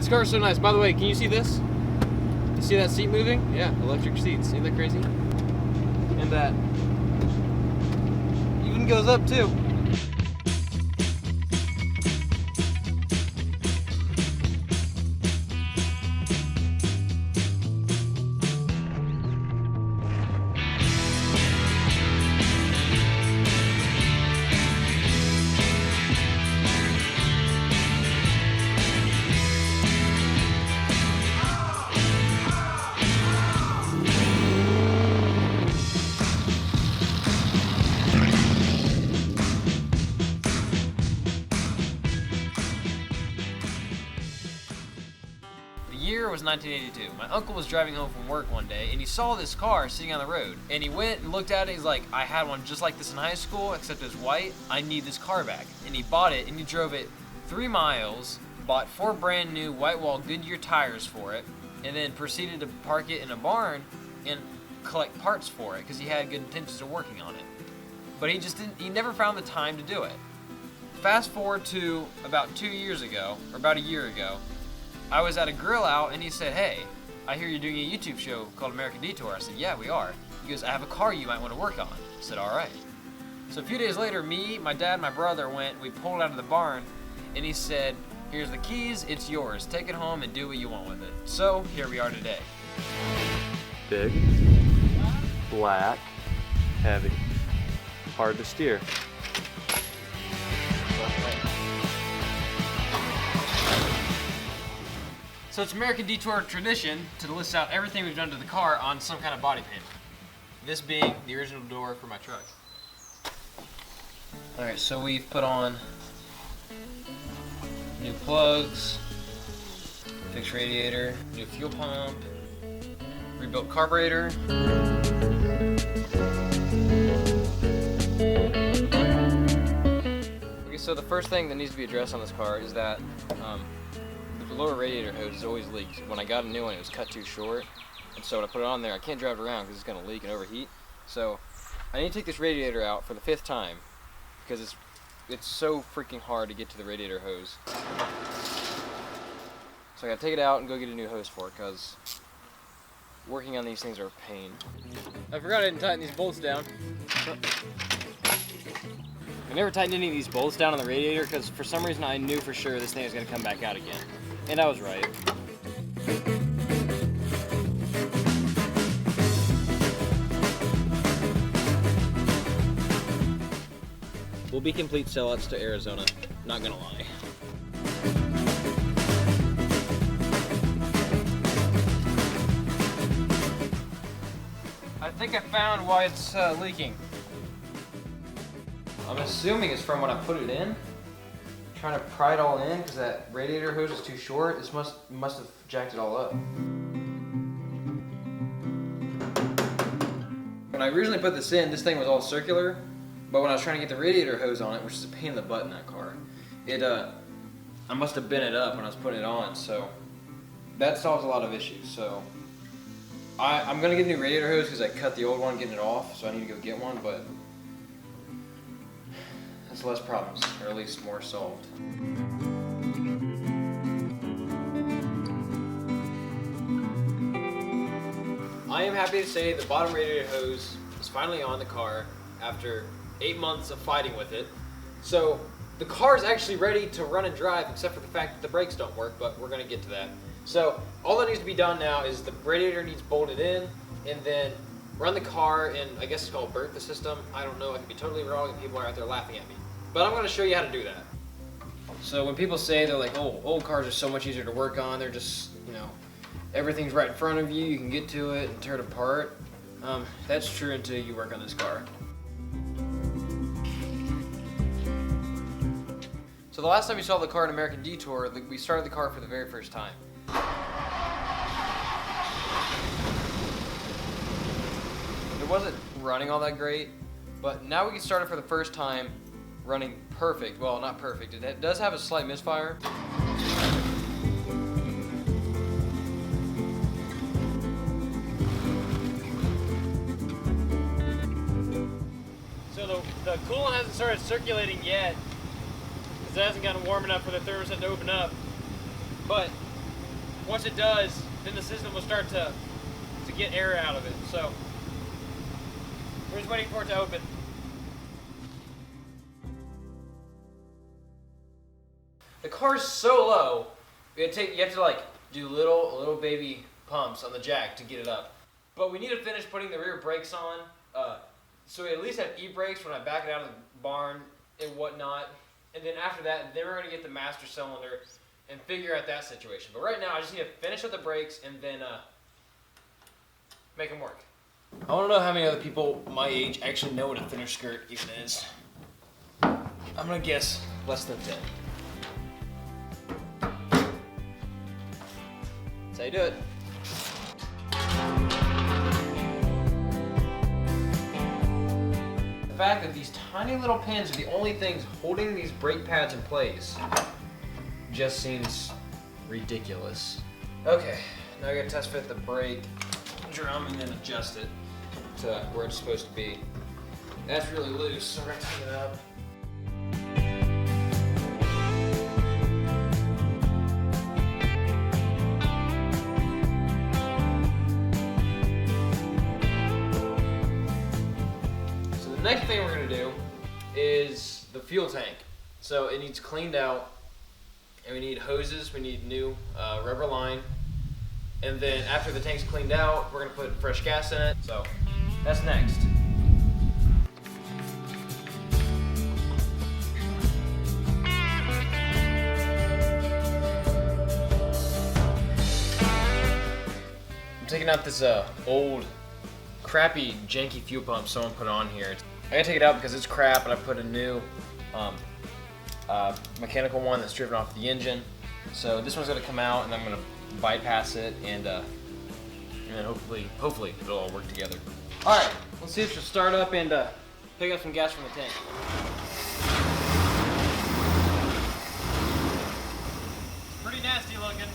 This car is so nice. By the way, can you see this? You see that seat moving? Yeah, electric seats. Isn't that crazy? And that even goes up too. The year was 1982. My uncle was driving home from work one day and he saw this car sitting on the road. And he went and looked at it. He's like, I had one just like this in high school, except it's white. I need this car back. And he bought it and he drove it 3 miles, bought 4 brand new white wall Goodyear tires for it, and then proceeded to park it in a barn and collect parts for it because he had good intentions of working on it. But he never found the time to do it. Fast forward to about 2 years ago, or about a year ago, I was at a grill out and he said, hey, I hear you're doing a YouTube show called American Detour. I said, yeah, we are. He goes, I have a car you might want to work on. I said, all right. So a few days later, me, my dad, and my brother we pulled out of the barn and he said, here's the keys, it's yours. Take it home and do what you want with it. So here we are today. Big, black, heavy, hard to steer. So it's American Detour tradition to list out everything we've done to the car on some kind of body paint. This being the original door for my truck. Alright, so we've put on new plugs, fixed radiator, new fuel pump, rebuilt carburetor. Okay, so the first thing that needs to be addressed on this car is that the lower radiator hose is always leaked. When I got a new one, it was cut too short, and so when I put it on there, I can't drive it around because it's going to leak and overheat. So I need to take this radiator out for the 5th time because it's so freaking hard to get to the radiator hose. So I got to take it out and go get a new hose for it because working on these things are a pain. I forgot I didn't tighten these bolts down. I never tightened any of these bolts down on the radiator because for some reason I knew for sure this thing was going to come back out again. And I was right. We'll be complete sellouts to Arizona, not gonna lie. I think I found why it's leaking. I'm assuming it's from when I put it in. Trying to pry it all in because that radiator hose is too short. This must have jacked it all up. When I originally put this in, this thing was all circular, but when I was trying to get the radiator hose on it, which is a pain in the butt in that car, I must have bent it up when I was putting it on, so that solves a lot of issues. So I'm gonna get a new radiator hose because I cut the old one getting it off, so I need to go get one, but that's less problems, or at least more solved. I am happy to say the bottom radiator hose is finally on the car after 8 months of fighting with it. So the car is actually ready to run and drive except for the fact that the brakes don't work, but we're gonna get to that. So all that needs to be done now is the radiator needs bolted in and then run the car and I guess it's called burnt the system. I don't know, I could be totally wrong and people are out there laughing at me. But I'm gonna show you how to do that. So when people say they're like, oh, old cars are so much easier to work on, they're just, you know, everything's right in front of you, you can get to it and tear it apart. That's true until you work on this car. So the last time you saw the car in American Detour, we started the car for the very first time. It wasn't running all that great, but now we can start it for the first time running perfect. Well, not perfect. It does have a slight misfire. So the coolant hasn't started circulating yet because it hasn't gotten warm enough for the thermostat to open up. But once it does, then the system will start to get air out of it. So we're just waiting for it to open. The car's so low, you have to like do little baby pumps on the jack to get it up. But we need to finish putting the rear brakes on, so we at least have e-brakes when I back it out of the barn and whatnot. And then after that, then we're gonna get the master cylinder and figure out that situation. But right now, I just need to finish up the brakes and then make them work. I want to know how many other people my age actually know what a thinner skirt even is. I'm gonna guess less than 10. That's how you do it. The fact that these tiny little pins are the only things holding these brake pads in place just seems ridiculous. Okay, now I gotta test fit the brake drum and then adjust it to where it's supposed to be. That's really loose, so we're gonna tighten it up. So the next thing we're gonna do is the fuel tank. So it needs cleaned out, and we need hoses, we need new rubber line, and then after the tank's cleaned out, we're gonna put fresh gas in it. So that's next. I'm taking out this old, crappy, janky fuel pump someone put on here. I gotta take it out because it's crap, and I put a new mechanical one that's driven off the engine. So this one's gonna come out, and I'm gonna bypass it, and then hopefully it'll all work together. All right, let's see if she'll start up and pick up some gas from the tank. It's pretty nasty looking.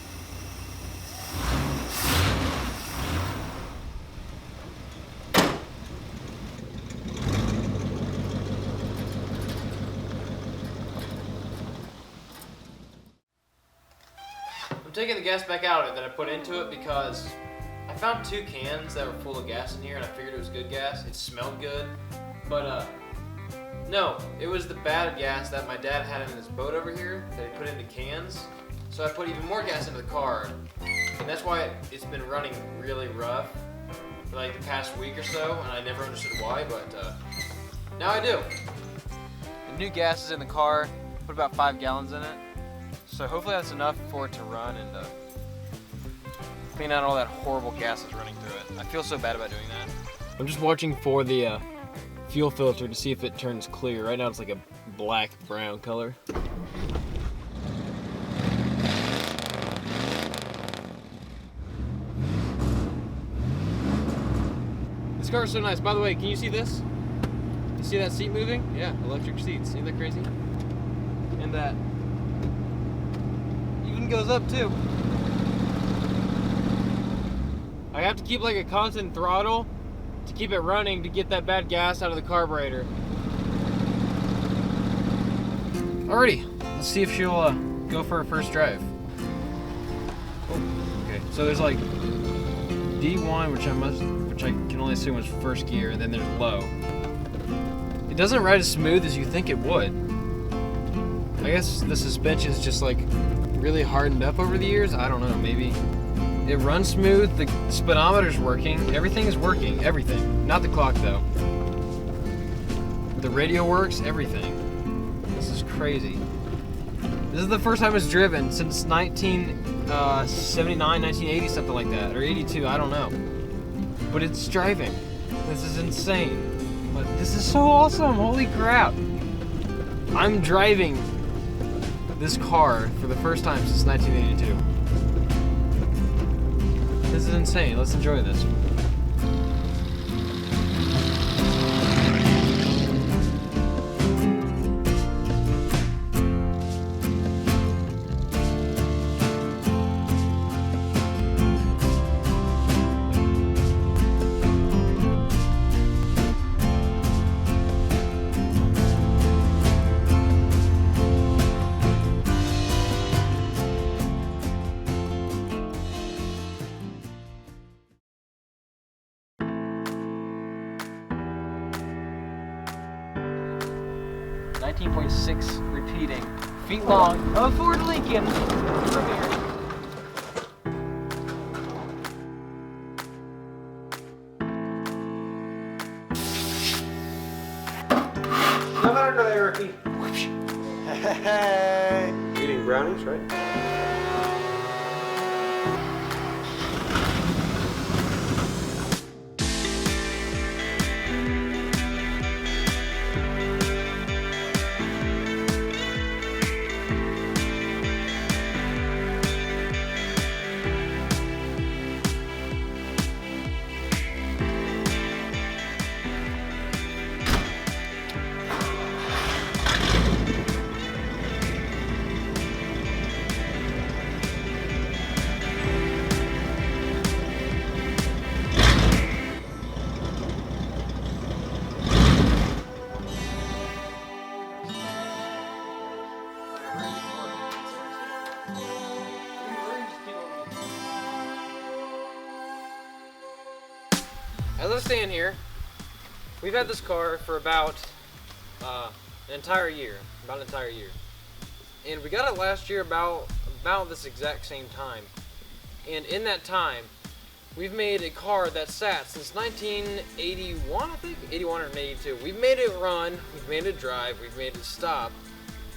I'm taking the gas back out of it that I put into it because I found 2 cans that were full of gas in here, and I figured it was good gas. It smelled good, but no, it was the bad gas that my dad had in his boat over here that he put into cans. So I put even more gas into the car, and that's why it's been running really rough for like the past week or so, and I never understood why, but now I do. The new gas is in the car. Put about 5 gallons in it. So hopefully that's enough for it to run and clean out all that horrible gas that's running through it. I feel so bad about doing that. I'm just watching for the fuel filter to see if it turns clear. Right now it's like a black-brown color. This car is so nice. By the way, can you see this? You see that seat moving? Yeah, electric seats. Isn't that crazy? And that even goes up too. I have to keep like a constant throttle to keep it running to get that bad gas out of the carburetor. Alrighty, let's see if she'll go for her first drive. Oh, okay. So there's like D1, which I can only assume was first gear, and then there's low. It doesn't ride as smooth as you think it would. I guess the suspension is just like really hardened up over the years. I don't know, maybe. It runs smooth, the speedometer's working, everything is working, everything. Not the clock though. The radio works, everything. This is crazy. This is the first time it's driven since 1979, 1980, something like that, or 82, I don't know. But it's driving. This is insane. But this is so awesome, holy crap. I'm driving this car for the first time since 1982. This is insane. Let's enjoy this. 19.6 repeating feet long of a Ford Lincoln from here. Come under there, rookie. Hey. Eating brownies, right? As I stand here, we've had this car for about an entire year, and we got it last year about this exact same time. And in that time, we've made a car that sat since 1981, I think, 81 or 82. We've made it run, we've made it drive, we've made it stop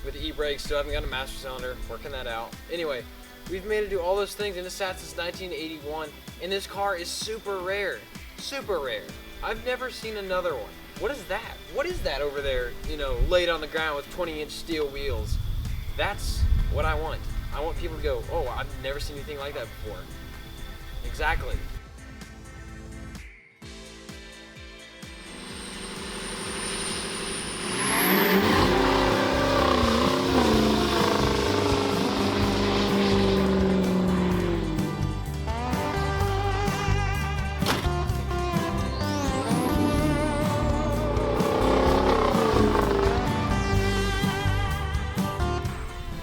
with the e-brakes. Still haven't got a master cylinder, working that out. Anyway, we've made it do all those things, and it sat since 1981. And this car is super rare. Super rare. I've never seen another one. What is that? What is that over there, you know, laid on the ground with 20-inch steel wheels? That's what I want. I want people to go, oh, I've never seen anything like that before. Exactly.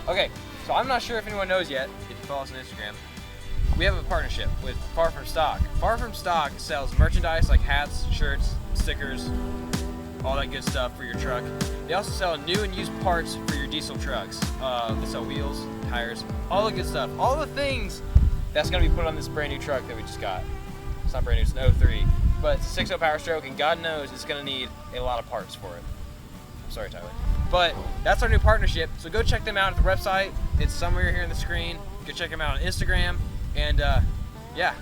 Okay, so I'm not sure if anyone knows yet, if you follow us on Instagram, we have a partnership with Far From Stock. Far From Stock sells merchandise like hats, shirts, stickers, all that good stuff for your truck. They also sell new and used parts for your diesel trucks. They sell wheels, tires, all the good stuff. All the things that's gonna be put on this brand new truck that we just got. It's not brand new, it's an 03, but it's a 6.0 Power Stroke, and God knows it's gonna need a lot of parts for it. I'm sorry, Tyler. But that's our new partnership, so go check them out at the website. It's somewhere here on the screen. Go check them out on Instagram, and yeah,